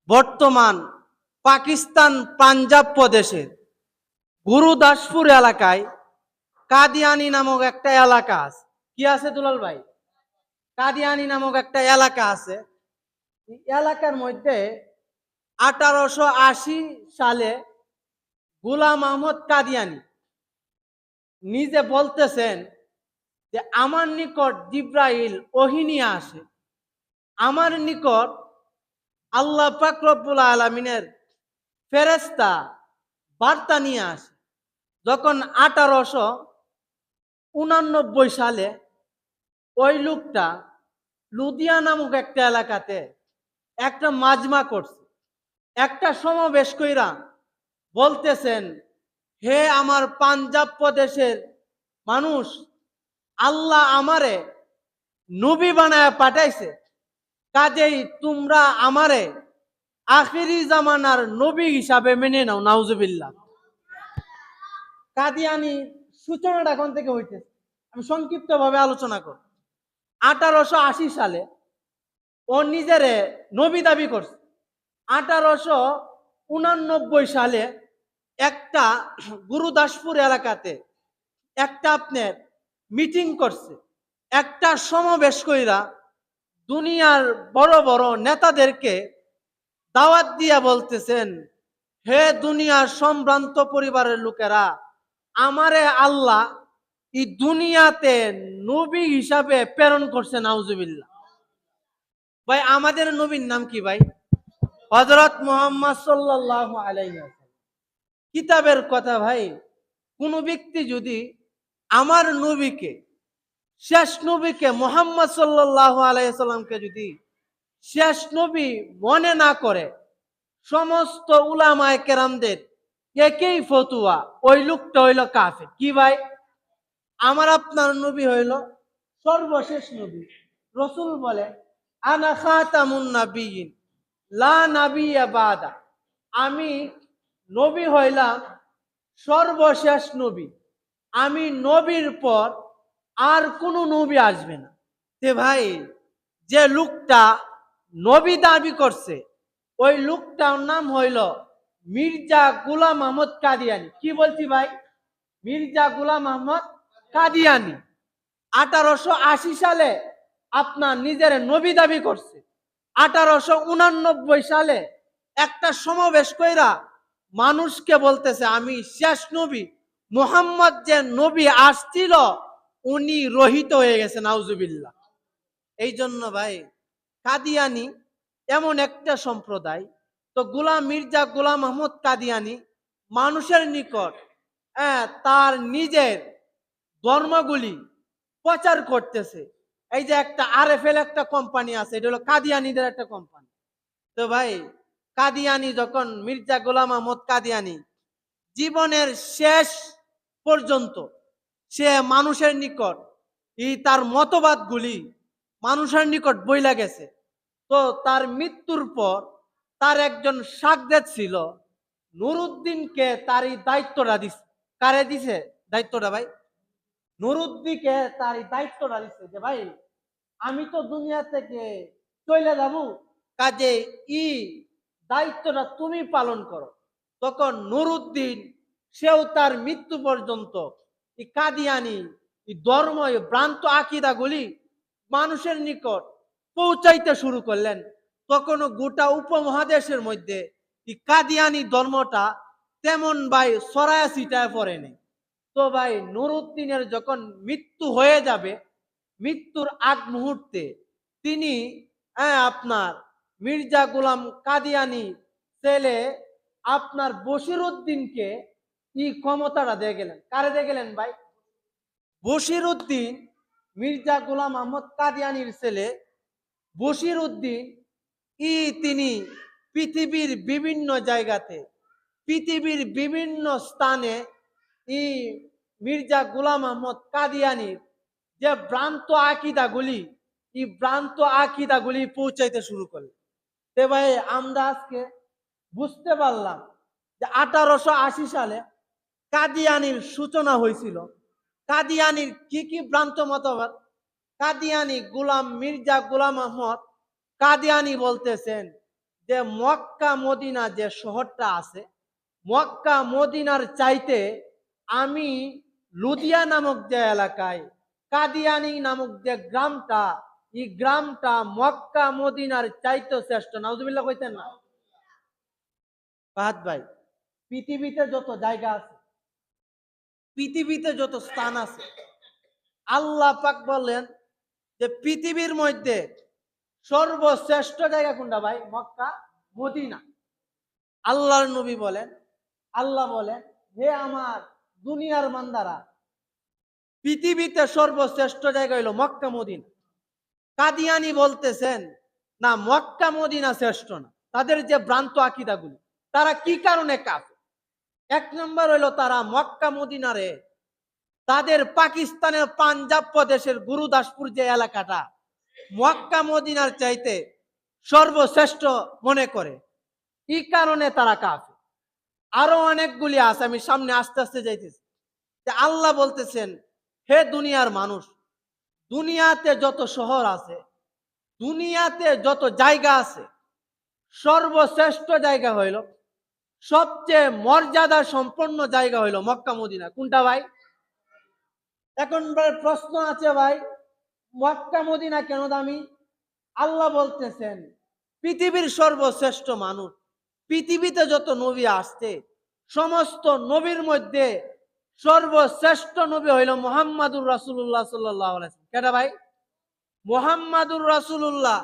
বর্তমান পাকিস্তান পাঞ্জাব প্রদেশের গুরুদাসপুর এলাকায় কাদিয়ানি নামক একটা এলাকা আছে। কি আছে দুলাল ভাই? কাদিয়ানি নামক একটা এলাকা আছে। এই এলাকার মধ্যে 1880 সালে গোলাম আহমদ কাদিয়ানি নিজে বলতেছেন যে আমার নিকট জিব্রাইল ওহী নিয়ে আসে, আমার নিকট আল্লাহ পাক রব্বুল আলামিনের ফেরেশতা বার্তা নিয়ে আসে। যখন 1889 সালে ওই লোকটা লুধিয়া নামক একটা এলাকাতে একটা মাজমা করছে, একটা সমাবেশ কইরা বলতেছেন, হে আমার পাঞ্জাব প্রদেশের মানুষ, আল্লাহ আমারে নবী বানায় পাঠাইছে, কাজেই তোমরা আমারে আখিরি জামানার নবী হিসাবে মেনে নাও। নাউজুবিল্লাহ। কাদিয়ানি সূচনাটা এখন থেকে হইতেছে, আমি সংক্ষিপ্ত ভাবে আলোচনা করব। 1880 সালে ও নিজেরে নবী দাবি করছে। 1889 সালে একটা গুরুদাসপুর এলাকাতে একটা আপনার মিটিং করছে, একটা সমাবেশ কইরা দুনিয়ার বড় বড় নেতাদেরকে দাওয়াত দিয়া বলতেছেন, হে দুনিয়ার সম্ভ্রান্ত পরিবারের লোকেরা, আমারে আল্লাহ এই দুনিয়াতে নবী হিসাবে প্রেরণ করছে। নাউজুবিল্লাহ। ভাই আমাদের নবীর নাম কি ভাই? হযরত মুহাম্মদ সাল্লাল্লাহু আলাইহি ওয়াসাল্লাম। কিতাবের কথা ভাই, কোন ব্যক্তি যদি আমার নবীকে, শেষ নবীকে মুহাম্মদ সাল্লাল্লাহু আলাইহি ওয়াসাল্লামকে যদি শেষ নবী মনে না করে, সমস্ত উলামায়ে কেরামদের একই ফতোয়া, ওই লোকটা হইল কাফের। কি ভাই? আমার আপনার নবী হইল সর্বশেষ নবী। রাসূল বলে, আনা খাতামুন নাবিয়িন লা নাবিয়্যা বাদা, আমি নবী হইলাম সর্বশেষ নবী, আমি নবীর পর আর কোন নবী আসবে না। তে ভাই, যে লোকটা নবী দাবি করছে ওই লোকটার নাম হইল মির্জা গোলাম আহমদ কাদিয়ানি। কি বলছি ভাই? মির্জা গোলাম আহমদ কাদিয়ানি 1880 সালে আপনার নিজের নবী দাবি করছে। 1889 সালে একটা সমাবেশ কইরা মানুষকে বলতেছে, আমি শেষ নবী, মুহাম্মদ যে নবী আসছিল উনি রহিত হয়ে গেছে। নাউজুবিল্লাহ। এই জন্য ভাই, কাদিয়ানি এমন একটা সম্প্রদায়, তো মির্জা গোলাম আহমদ কাদিয়ানি মানুষের নিকট তার নিজের ধর্মগুলি প্রচার করতেছে। এই যে একটা আরএফএল একটা কোম্পানি আছে, এটা হলো কাদিয়ানিদের একটা কোম্পানি। তো ভাই, কাদিয়ানি যখন মির্জা গোলাম আহমদ কাদিয়ানি জীবনের শেষ পর্যন্ত সে মানুষের নিকট তার মতবাদগুলি মানুষের নিকট বইলা গেছে, তো তার মৃত্যুর পর তার একজন শাগরেদ ছিল, নুরুদ্দিনকে তার এই দায়িত্বটা দিছে। কারে দিছে দায়িত্বটা ভাই? নুরুদ্দিনকে তার এই দায়িত্বটা দিছে যে ভাই, আমি তো দুনিয়া থেকে চলে যাব, কাজে দায়িত্বটা তুমি পালন করো। তখন নুরুদ্দিন সেও তার মৃত্যু পর্যন্ত এই কাদিয়ানি এই ধর্ম, ভ্রান্ত আকীদাগুলি মানুষের নিকট পৌঁছাইতে শুরু করলেন। তখন গোটা উপমহাদেশের মধ্যে এই কাদিয়ানি ধর্মটা তেমন ভাই ছড়ায়া ছিটায় পড়েনি। তো ভাই, নুরুদ্দিনের যখন মৃত্যু হয়ে যাবে, মৃত্যুর আগ মুহূর্তে তিনি আপনার মির্জা গোলাম কাদিয়ানি ছেলে আপনার বশিরউদ্দিনকে এই ক্ষমতাটা দিয়ে গেলেন। কারে দিয়ে গেলেন ভাই? বশিরউদ্দিন, মির্জা গোলাম আহমদ কাদিয়ানির ছেলে বশিরউদ্দিন তিনি পৃথিবীর বিভিন্ন জায়গাতে, পৃথিবীর বিভিন্ন স্থানে মির্জা গোলাম আহমদ কাদিয়ানির যে ভ্রান্ত আকীদাগুলি, এই ভ্রান্ত আকীদাগুলি পৌঁছাইতে শুরু করলেন। তে ভাই, আমরা আজকে বুঝতে পারলাম যে 1880 সালে কাদিয়ানির সূচনা হয়েছিল। কাদিয়ানির কি কি ভ্রান্ত মতবাদ? কাদিয়ানি মির্জা গোলাম আহমদ কাদিয়ানি বলতেছেন যে মক্কা মদিনা যে শহরটা আছে, মক্কা মদিনার চাইতে আমি লুধিয়া নামক যে এলাকায় কাদিয়ানি নামক যে গ্রামটা, এই গ্রামটা মক্কা মদিনার চাইতে শ্রেষ্ঠ। নাউজুবিল্লাহ কইতেন না? ফাহাদ ভাই, পৃথিবীতে যত জায়গা আছে, পৃথিবীতে যত স্থান আছে, আল্লাহ পাক বলেন যে পৃথিবীর মধ্যে সর্বশ্রেষ্ঠ জায়গা কোনটা ভাই? Mecca Medina. আল্লাহর নবী বলেন, আল্লাহ বলেন, হে আমার দুনিয়ার বান্দারা, পৃথিবীতে সর্বশ্রেষ্ঠ জায়গা হইল মক্কা মদিনা। কাদিয়ানি বলতেছেন না, মক্কা মদিনা শ্রেষ্ঠ না। তাদের যে ভ্রান্ত আকীদাগুলি, তারা কি কারণে কাফের? এক নম্বর হইল তারা মক্কা মদিনারে তাদের পাকিস্তানের পাঞ্জাব প্রদেশের গুরুদাসপুর যে এলাকাটা মক্কা মদিনার চাইতে সর্বশ্রেষ্ঠ মনে করে, এই কারণে তারা কাফের। আরো অনেকগুলি আছে, আমি সামনে আস্তে আস্তে যাইতেছি। যে আল্লাহ বলতেছেন, হে দুনিয়ার মানুষ, দুনিয়াতে যত শহর আছে, দুনিয়াতে যত জায়গা আছে, সর্বশ্রেষ্ঠ জায়গা হইল, সবচেয়ে মর্যাদা সম্পন্ন জায়গা হইল মক্কা মদিনা। কোনটা ভাই? এখন প্রশ্ন আছে ভাই, মক্কা মদিনা কেন দামি? আল্লাহ বলতেছেন, পৃথিবীর সর্বশ্রেষ্ঠ মানুষ, পৃথিবীতে যত নবী আসছে, সমস্ত নবীর মধ্যে সর্বশ্রেষ্ঠ নবী হইল মুহাম্মাদুর রাসূলুল্লাহ সাল্লাল্লাহু আলাইহি ওয়াসাল্লাম। কেডা ভাই? মুহাম্মাদুর রাসূলুল্লাহ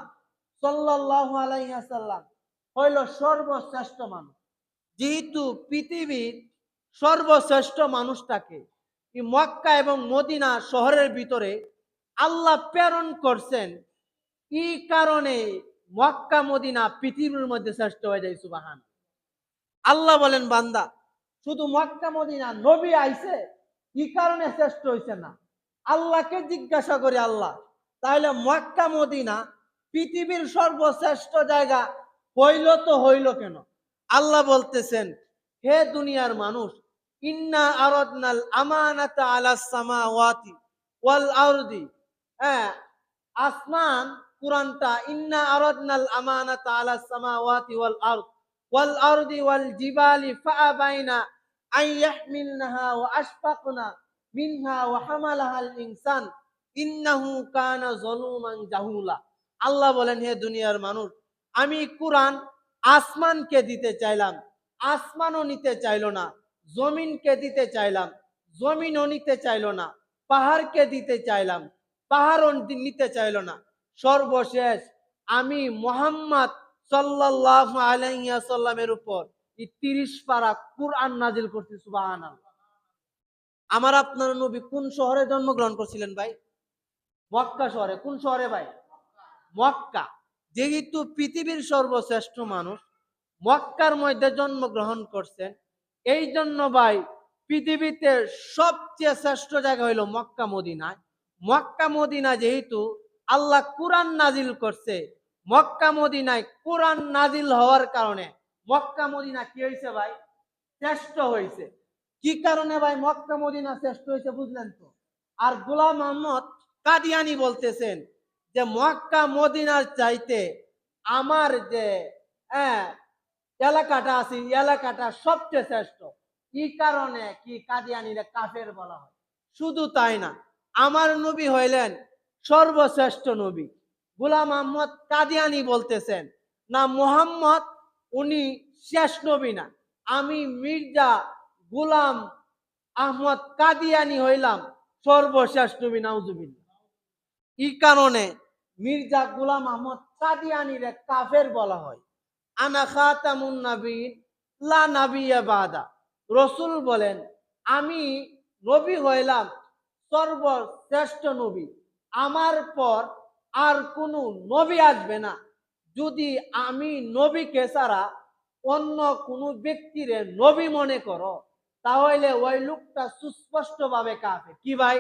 সাল্লাল্লাহু আলাইহি ওয়াসাল্লাম হইল সর্বশ্রেষ্ঠ মানুষ। যেহেতু পৃথিবীর সর্বশ্রেষ্ঠ মানুষটাকে এই মক্কা এবং মদিনা শহরের ভিতরে আল্লাহ প্রেরণ করছেন, এই কারণে মক্কা মদিনা পৃথিবীর মধ্যে শ্রেষ্ঠ হয়ে যায়। সুবহান আল্লাহ বলেন, বান্দা শুধু মক্কা মদিনা নবী আইছে কি কারণে শ্রেষ্ঠ হইছে না, আল্লাহকে জিজ্ঞাসা করে, আল্লাহ তাহলে মক্কা মদিনা পৃথিবীর সর্বশ্রেষ্ঠ জায়গা হইল তো হইল কেন? আল্লাহ বলতেছেন, হে দুনিয়ার মানুষ, ইন্না আরাদনাল আমানাতা আলাস সামাওয়াতি ওয়াল আরদি। হ্যাঁ, আসমান, কুরআনটা ইন্না আরাদনাল আমানাতা আলাস সামাওয়াতি ওয়াল আরদ ওয়াল আরদি ওয়াল জিবালি ফাআবাইনা আন ইয়াহমিলনাহা ওয়া আশফাকনা মিনহা ওয়া হামালাহাল ইনসান ইন্নাহু কানা যালুমান জাহুলা। আল্লাহ বলেন, হে দুনিয়ার মানুষ, আমি কুরআন আসমানকে দিতে চাইলাম, আসমানও নিতে চাইল না। জমিনকে দিতে চাইলাম, জমিনও নিতে চাইল না। পাহাড়কে দিতে চাইলাম, পাহাড়ও নিতে চাইল না। সর্বশেষ আমি মুহাম্মদ সাল্লাল্লাহু আলাইহি ওয়াসাল্লামের উপর এই 30 পারা কুরআন নাজিল করছি। সুবহানাল্লাহ। আমার আপনার নবী কোন শহরে জন্মগ্রহণ করছিলেন ভাই? মক্কা শহরে। কোন শহরে ভাই? মক্কা। যেহেতু পৃথিবীর সর্বশ্রেষ্ঠ মানুষ মক্কার মধ্যে জন্মগ্রহণ করছেন, এই জন্য ভাই পৃথিবীতে সবচেয়ে শ্রেষ্ঠ জায়গা হইল মক্কা মদিনায়। মক্কা মদিনা যেহেতু আল্লাহ কুরআন নাজিল করছে, মক্কা মদিনায় কুরআন নাজিল হওয়ার কারণে মক্কা মদিনা কি হয়েছে ভাই? শ্রেষ্ঠ হয়েছে। কি কারণে ভাই মক্কা মদিনা শ্রেষ্ঠ হয়েছে বুঝলেন তো? আর গোলাম আহমদ কাদিয়ানি বলতেছেন যে মক্কা মদিনার চাইতে আমার যে এলাকাটা আছে, এলাকাটা সবচেয়ে শ্রেষ্ঠ। কি কারণে কি কাদিয়ানিরা কাফের বলা হয়? শুধু তাই না, আমার নবী হইলেন সর্বশ্রেষ্ঠ নবী। গোলাম আহমদ কাদিয়ানি বলতেছেন না, মুহাম্মদ উনি শেষ নবী না, আমি মির্জা গোলাম আহমদ কাদিয়ানি হইলাম সর্বশেষ নবী। নাউজুবিল্লাহ। এই কারণে মির্জা গোলাম আহমদ কাদিয়ানিরে কাফের বলা হয়। আনা খাতামুন নবীন লা নাবিয়্যা বাদা। রাসূল বলেন, আমি নবী হইলাম সর্বশ্রেষ্ঠ নবী, আমার পর আর কোন নবী আসবে না। যদি আমি নবীকে ছাড়া অন্য কোন ব্যক্তিরে নবী মনে করো, তাহলে ওই লোকটা সুস্পষ্ট ভাবে কাফের। কি ভাই?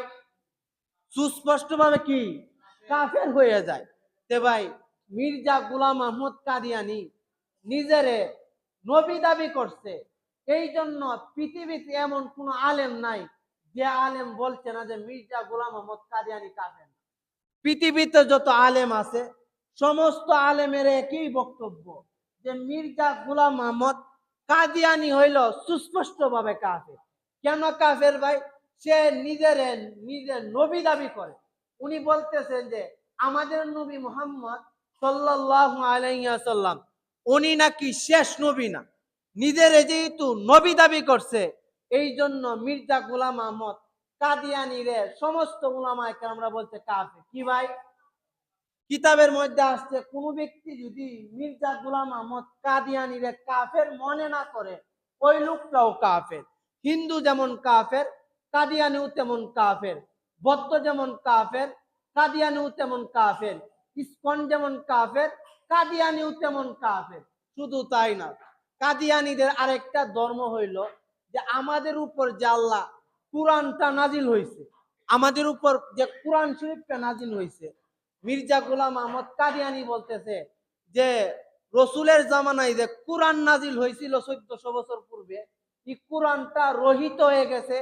সুস্পষ্ট ভাবে কি কাফের হয়ে যায়। তে ভাই মির্জা গোলাম আহমদ কাদিয়ানি নিজেরে নবী দাবি করছে, এই জন্য পৃথিবীতে এমন কোন আলেম নাই যে আলেম বলছে না যে মির্জা গোলাম আহমদ কাদিয়ানি কাফের। পৃথিবীতে যত আলেম আছে সমস্ত আলেমের একই বক্তব্য যে মির্জা গোলাম আহমদ কাদিয়ানি হইল সুস্পষ্ট ভাবে কাফের। কেন কাফের ভাই? সে নিজের নবী দাবি করে। উনি বলতেছেন যে আমাদের নবী মুহাম্মদ সাল্লাল্লাহু আলাইহি ওয়াসাল্লাম উনি নাকি শেষ নবী না। নিজের যেহেতু নবী দাবি করছে, এই জন্য মির্জা গোলাম আহমদ কাদিয়ানিরে সমস্ত উলামায়ে কেরামরা বলছে কাফের। কি ভাই? কিতাবের মধ্যে আসছে কোন ব্যক্তি যদি মির্জা গোলাম আহমদ কাদিয়ানিরে কাফের মনে না করে, ওই লোকটাও কাফের। হিন্দু যেমন কাফের, কাদিয়ানিও তেমন কাফের। বৌদ্ধ যেমন কাফের, কাদিয়ানিও তেমন কাফের। ইসকন যেমন কাফের, কাদিয়ানিও তেমন কাফের। শুধু তাই না, কাদিয়ানিদের আরেকটা ধর্ম হইল যে আমাদের উপর যে আল্লাহ কুরআনটা নাজিল হয়েছে, আমাদের উপর যে কুরআন শরীফটা নাজিল হয়েছে, মির্জা গোলাম আহমদ কাদিয়ানি বলতেছে যে রসুলের জামানায় যে কুরআন নাজিল হয়েছিল 1400 বছর পূর্বে, এই কুরআনটা রহিত হয়ে গেছে।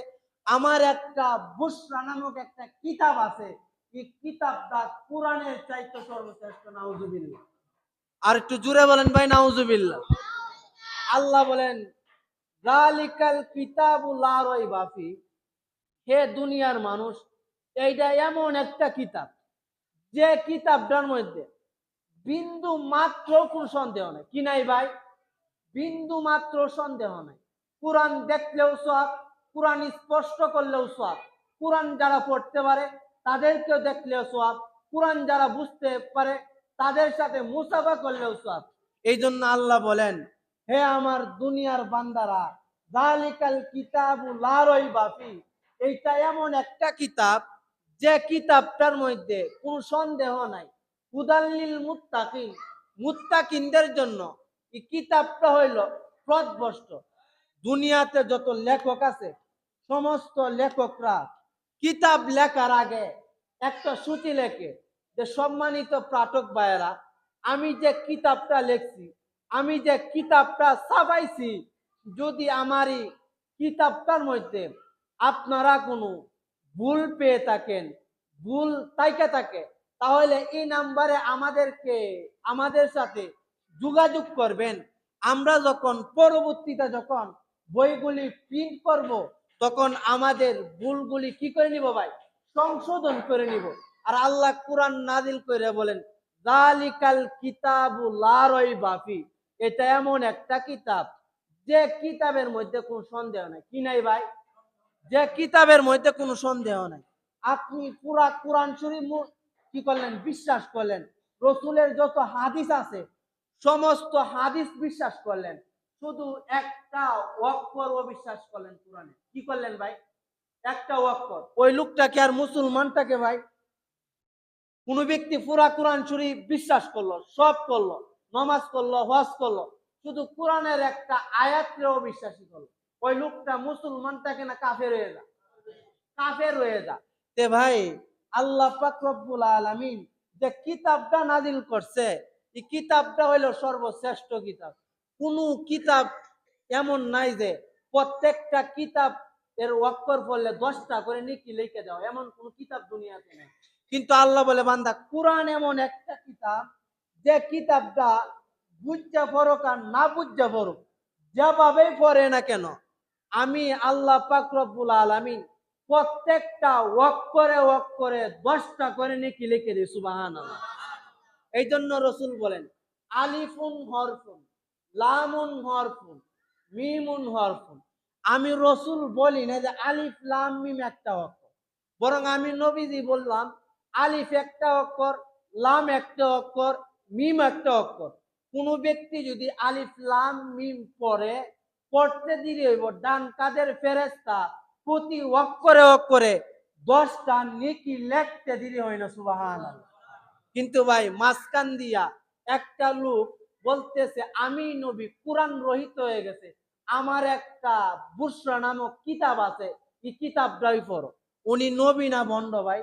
আমার একটা বুশরা নামক একটা কিতাব আছে, এই কিতাবটা কুরআনের চাইতে সর্বশ্রেষ্ঠ। নাউজুবিল্লাহ। আর একটু জোরে বলেন ভাই, নাউজুবিল্লাহ। আল্লাহ বলেন যালিকাল কিতাবু লা রাইবা ফি, হে দুনিয়ার মানুষ, এইটা এমন একটা কিতাব যে কিতাবটার মধ্যে বিন্দু মাত্র কোন সন্দেহ নেই। কি নাই ভাই? বিন্দু মাত্র সন্দেহ নাই। কোরআন দেখলেও সওয়াব, কোরআন স্পষ্ট করলেও সওয়াব। কোরআন যারা পড়তে পারে তাদেরকেও দেখলেও সওয়াব, কোরআন যারা বুঝতে পারে তাদের সাথে মুসাফা করলেও সওয়াব। এই জন্য আল্লাহ বলেন, হে আমার দুনিয়ার বান্দারা, যালিকাল কিতাবু লা রাইবা ফি, এইটা এমন একটা কিতাব যে কিতাবটার মধ্যে কোনো সন্দেহ নাই। হুদাল্লিল মুত্তাকিন, মুত্তাকিনদের জন্য এই কিতাবটা হইল পথভ্রষ্ট। দুনিয়াতে যত লেখক আছে, সমস্ত লেখকরা কিতাব লেখার আগে একটা সূচি লেখে যে সম্মানিত পাঠক ভাইয়েরা, আমি যে কিতাবটা লেখছি, আমি যে কিতাবটা ছাপাইছি, যদি আমারই কিতাবটার মধ্যে আপনারা কোনো ভুল পেয়ে থাকেন, ভুল তাইকে থাকে, তাহলে এই নাম্বারে আমাদের সাথে যোগাযোগ করবেন। আমরা যখন পরবর্তীতে যখন বইগুলি প্রিন্ট করব, তখন আমাদের ভুলগুলি কি করে নিব ভাই? সংশোধন করে নিব। আর আল্লাহ কুরআন নাজিল করে বলেন যালিকাল কিতাবু লা রাইবা ফি, এটা এমন একটা কিতাব যে কিতাবের মধ্যে কোনো সন্দেহ নাই। কি নাই ভাই? যে কিতাবের মধ্যে কোনো সন্দেহ নাই। আপনি পুরা কোরআন শরীফ কি করলেন? বিশ্বাস করলেন। রসুলের যত হাদিস আছে সমস্ত হাদিস বিশ্বাস করলেন, শুধু একটা অক্ষর অবিশ্বাস করলেন কোরআনে। কি করলেন ভাই? একটা অক্ষর। ওই লোকটাকে আর মুসলমানটাকে ভাই, কোন ব্যক্তি পুরা কোরআন শরীফ বিশ্বাস করলো, সব করলো, নামাজ করলো, হজ করলো, শুধু কোরআনের একটা আয়াতকে অবিশ্বাসী করলো, ওই লোকটা মুসলমানটাকে না কাফের হয়ে যা, কাফের হয়ে যা। তে ভাই, আল্লাহ পাক রব্বুল আলামিন যে কিতাবটা নাজিল করছে, এই কিতাবটা হইলো সর্বশ্রেষ্ঠ কিতাব। কোন কিতাব এমন নাই যে প্রত্যেকটা কিতাব এর অক্ষর পড়লে 10টা করে নেকি লিখে দাও, এমন কোন কিতাব দুনিয়াতে নেই। কিন্তু আল্লাহ বলে বান্দা, কোরআন এমন একটা কিতাব যে কিতাবটা বুঝতে পড়ুক আর না বুঝতে পড়ুক, যেভাবেই পড়ে না কেন, আমি আল্লাহ পাক রব্বুল আলামিন প্রত্যেকটা অক্ষরে অক্ষরে 10টা করে নেকি লিখে দিই। সুবহানাল্লাহ। এই জন্য রসুল বলেন আলিফুন হরফুন, লামুন হরফুন, মিমুন হরফুন। আমি রসুল বলি না যে আলিফ লাম মিম একটা অক্ষর, বরং আমি নবীজি বললাম আলিফ একটা অক্ষর, লাম একটা অক্ষর, মিম একটা অক্ষর। কোন ব্যক্তি যদি আলিফ লাম মিম পড়তে দেরি হইব, ডান কাদের ফেরেশতা প্রতি অক্ষরে অক্ষরে 10টা নেকি লিখতে দেরি হয় না। সুবহানাল্লাহ। কিন্তু ভাই মাঝখান দিয়া একটা লোক বলতেছে আমি নবী, কোরআন রহিত হয়ে গেছে, আমার একটা বুশরা নামক কিতাব আছে, এই কিতাবটাই পড়ো। উনি নবী না ভণ্ড ভাই?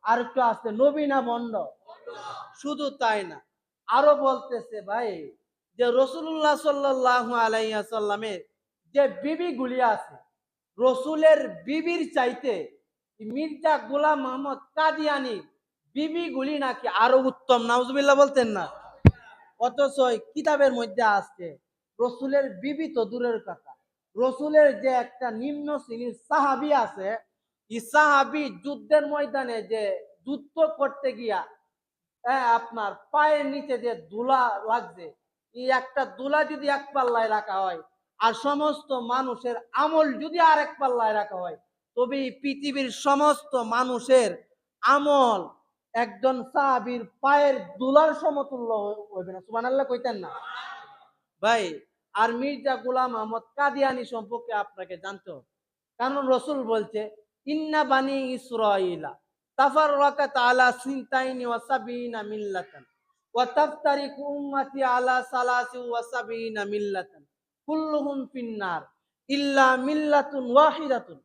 আর একটু আছে, নবী না ভণ্ড? শুধু তাই না, আরো বলতেছে ভাই যে রাসূলুল্লাহ সাল্লাল্লাহু আলাইহি ওয়াসাল্লামের যে বিবি গুলি আছে, রসুলের বিবির চাইতে মির্জা গোলাম আহমদ কাদিয়ানি বিবি গুলি নাকি আরো উত্তম। নাউজুবিল্লাহ বলতেন না? অথচ ওই কিতাবের মধ্যে আছে রসুলের বিবি তো দূরের কথা, রসুলের যে একটা নিম্ন শ্রেণীর সাহাবি আছে, এই সাহাবি যুদ্ধের ময়দানে যে যুদ্ধ করতে গিয়া আপনার পায়ের নিচে যে ধুলা লাগছে, এই একটা ধুলা যদি এক পাল্লায় রাখা হয় আর সমস্ত মানুষের আমল যদি আর এক পাল্লায় রাখা হয়, তবে এই পৃথিবীর সমস্ত মানুষের আমল একজন সাহাবীর পায়ের ধুলার সমতুল্য হইবে না। সুবহানাল্লাহ কইতেন না ভাই? আর মির্জা গোলাম আহমদ কাদিয়ানী সম্পর্কে আপনাকে জানতে হবে, কারণ রসুল বলছে ইন্না বানি ইসরাইলা তাফাররাকাত আলা সিনতাইনি ওয়া সাবিনা মিল্লাতান ওয়া তাফতারিকু উম্মতি আলা সালাসি ওয়া সাবিনা মিল্লাতান কুল্লুহুম ফিন্নার ইল্লা মিল্লাতুন ওয়াহিদাতুন।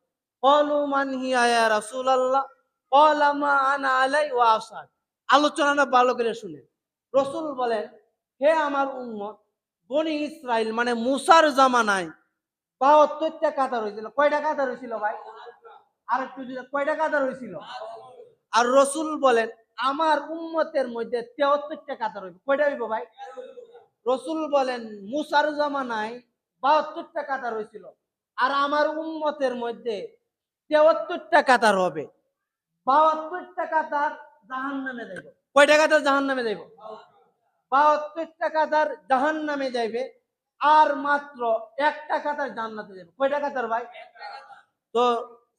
ক্বালু মান হিয়া ইয়া রাসূলুল্লাহ? ক্বালা মা আনা আলাই ওয়া আসহাব। আলোচনাটা ভালো করে শুনেন। রসুল বলেন, হে আমার উম্মত, বনি ইসরাইল মানে মুসার জামানায় ৭২টা কাতার হয়েছিল। কয়টা কাতার হয়েছিল ভাই? আর একটু কয়টা কাতার হয়েছিল? আর রসুল বলেন আমার উম্মতের মধ্যে ৭৩টা কাতার হইবে। কয়টা হইব ভাই? রসুল বলেন মুসার জামানায় ৭২টা কাতার হয়েছিল, আর আমার উম্মতের মধ্যে ৭৩টা কাতার হবে। ৭২টা কাতার জাহান্নামে যাইব। কয়টা কাতার জাহান্নামে যাইব? ৭২টা কাতার জাহান্নামে যাইবে, আর মাত্র একটা কাতার জান্নাতে যাবে। কয়টা কাতার ভাই? তো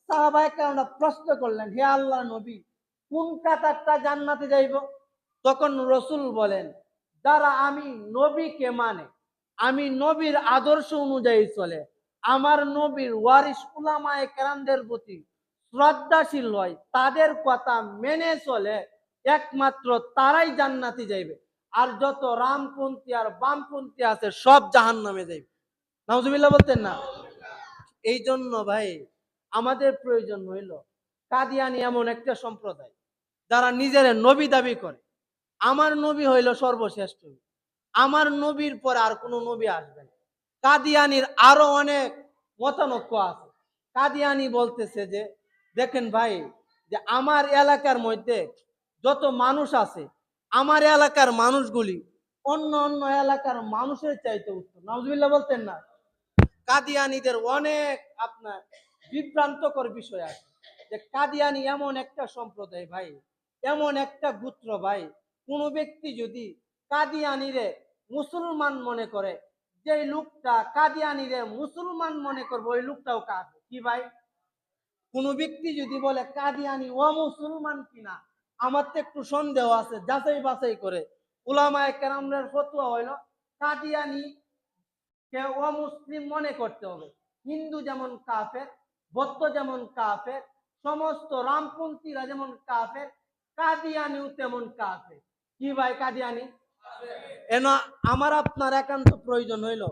সাহাবায়ে কেরামরা প্রশ্ন করলেন, হে আল্লাহ নবী, কোন কাতারটা জান্নাতে যাইব? তখন রসুল বলেন, যারা আমি নবীকে মানে, আমি নবীর আদর্শ অনুযায়ী চলে, আমার নবীর ওয়ারিস উলামায়ে কেরামদের প্রতি শ্রদ্ধাশীল হয়, তাদের কথা মেনে চলে, একমাত্র তারাই জান্নাতে যাইবে। আর যত রামপন্থী আর বামপন্থী আছে সব জাহান্নামে যাইবে। নাউজুবিল্লাহ বলতেন না? এই জন্য ভাই আমাদের প্রয়োজন হইল, কাদিয়ানি এমন একটা সম্প্রদায় যারা নিজের নবী দাবি করে, আমার নবী হইল সর্বশ্রেষ্ঠ, আমার নবীর পর আর কোন নবী আসবে না। কাদিয়ানির আরো অনেক মতানৈক্য আছে। কাদিয়ানি বলতেছে যে, দেখেন ভাই, যে আমার এলাকার মধ্যে যত মানুষ আছে, আমার এলাকার মানুষগুলি অন্য অন্য এলাকার মানুষের চাইতে উত্তম। নাউজুবিল্লাহ বলতেন না? কাদিয়ানীদের অনেক আপনার বিভ্রান্তকর বিষয় আছে, যে কাদিয়ানি এমন একটা সম্প্রদায় ভাই, এমন একটা গোত্র ভাই, কোন ব্যক্তি যদি কাদিয়ানিরে মুসলমান মনে করে, যে লোকটা কাদিয়ানিরে মুসলমান মনে করবে ওই লোকটাও কাফের। কি ভাই? কোন ব্যক্তি যদি বলে কাদিয়ানি ও মুসলমান কিনা, আমার তো একটু সন্দেহ আছে, যাচাই বাছাই করে উলামায়ে কেরামদের ফতোয়া হইল কাদিয়ানি কে অমুসলিম মনে করতে হবে। হিন্দু যেমন কাফের, বৌদ্ধ যেমন কাফের, সমস্ত রামপন্থীরা যেমন কাফের, কাদিয়ানিও তেমন কাফের। কি ভাই? কাদিয়ানি এন আমার আপনার একান্ত প্রয়োজন হইল,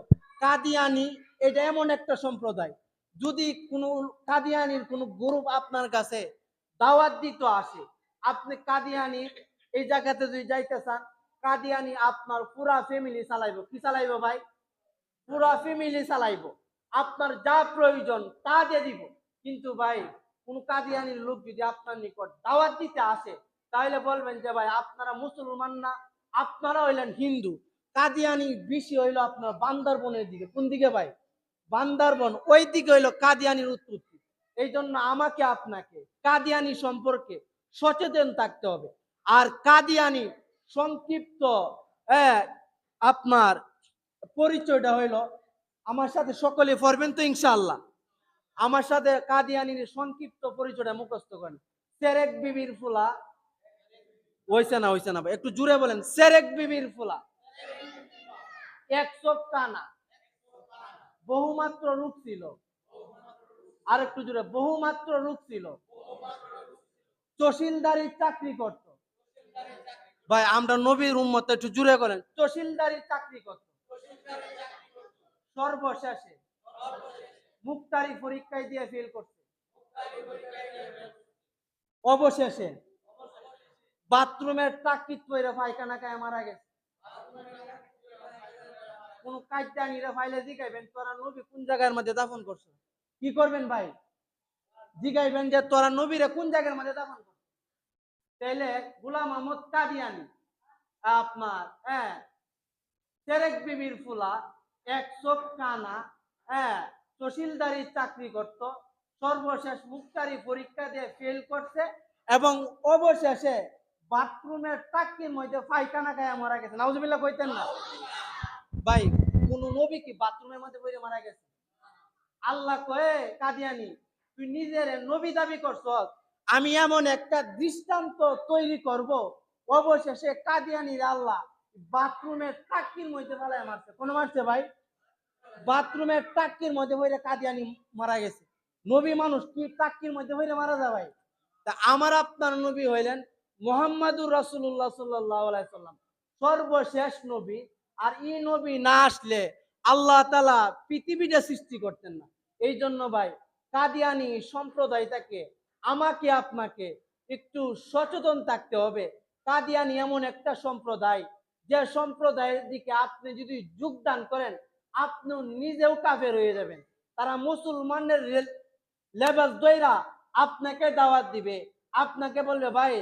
কাদিয়ানি এটা এমন একটা সম্প্রদায়, যদি কোনো কাদিয়ানির কোনো গ্রুপ আপনার কাছে দাওয়াত দিত আসে, আপনি কাদিয়ানি এই জায়গাতে যদি যাইতে চান, কাদিয়ানি আপনার পুরা ফ্যামিলি চালাইব। কি চালাইব ভাই? পুরা ফ্যামিলি চালাইব, আপনার যা প্রয়োজন তা দিয়ে দিব। কিন্তু ভাই কোন কাদিয়ানির লোক যদি আপনার নিকট দাওয়াত দিতে আসে, তাহলে বলবেন যে ভাই আপনারা মুসলমান না, আপনারা হইলেন হিন্দু। কাদিয়ানি বেশি হইলো আপনার বান্দরবনের দিকে। কোন দিকে ভাই? বান্দরবন, ওই দিকে হইলো কাদিয়ানির উৎপত্তি। এই জন্য আমাকে আপনাকে কাদিয়ানি সম্পর্কে সচেতন থাকতে হবে। আর কাদিয়ানি সংক্ষিপ্ত আপনার পরিচয়টা হইল, আমার সাথে সকলে পড়বেন তো ইনশাআল্লাহ? আমার সাথে কাদিয়ানির সংক্ষিপ্ত পরিচয়টা মুখস্থ করেন। সেরেক বিবির ফুলা, হইছে না? হইছে না ভাই? একটু জুড়ে বলেন, সেরেক বিবির ফুলা, এক চোখ কানা, বহুমাত্র রূপ ছিল। আর একটু জুড়ে, বহুমাত্র রূপ ছিল, তহসিলদারির চাকরি করত। ভাই আমরা নবীর উম্মত, একটু জুড়ে করেন, তহসিলদারির চাকরি করত। সর্বশেষে মুক্তারি পরীক্ষায় দিয়ে ফেল করছে। অবশেষে বাথরুমের টাকিত পয়রা পায়খানা খায় মারা গেছে। কোন কাজদানিরা ফাইলে জিগাইবেন, তোরা নবী কোন জায়গার মধ্যে দাফন করছো? কি করবেন ভাই? জিগাইবেন যে তোরা নবীরে কোন জায়গার মধ্যে দাফন করছো? তাইলে গোলাম আহমদ কাদিয়ানি আপনার সেরেক বিবির ফুলা, এক চোখ কানা, হ্যাঁ, তহসিলদারি চাকরি করত, সর্বশেষ মুক্তারি পরীক্ষা দিয়ে ফেল করছে এবং অবশেষে বাথরুমের টাকির মধ্যে পায়খানা খায় মারা গেছে। নাউজুবিল্লাহ কইতেন না ভাই? কোন নবী কি বাথরুমের মধ্যে পড়ে মারা গেছে? আল্লাহ কয়ে কাদিয়ানি, তুই নিজের নবী দাবি করছ, আমি এমন একটা দৃষ্টান্ত তৈরি করব, অবশেষে কাদিয়ানির আল্লাহ বাথরুমের টাকির মধ্যে ফেলায় মারছে। কোন মারছে ভাই? বাথরুমের টাকির মধ্যে হইলে কাদিয়ানি মারা গেছে। নবী মানুষ কি টাকির মধ্যে হইলে মারা যায় ভাই? তা আমার আপনার নবী হইলেন মুহাম্মাদুর রাসূলুল্লাহ সাল্লাল্লাহু আলাইহি সাল্লাম, সর্বশেষ নবী। আর এই নবী না আসলে আল্লাহ তাআলা পৃথিবীটা সৃষ্টি করতেন না। এই জন্য ভাই কাদিয়ানি সম্প্রদায়টাকে, আমাকে আপনাকে একটু সচেতন থাকতে হবে। কাদিয়ানি এমন একটা সম্প্রদায়, যে সম্প্রদায়ের দিকে আপনি যদি যোগদান করেন, আপনি নিজেও কাফের হয়ে যাবেন। তারা মুসলমানের লেবাস দইরা আপনাকে দাওয়াত দিবে, আপনাকে বলবে ভাই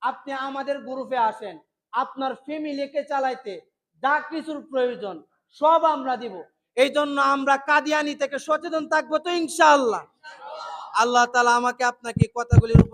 আপনি আমাদের গ্রুপে আসেন, আপনার ফ্যামিলিকে চালাইতে যা কিছুর প্রয়োজন সব আমরা দিব। এই জন্য আমরা কাদিয়ানি থেকে সচেতন থাকবো তো ইনশাআল্লাহ। আল্লাহ তাআলা আমাকে আপনাকে কথাগুলির উপর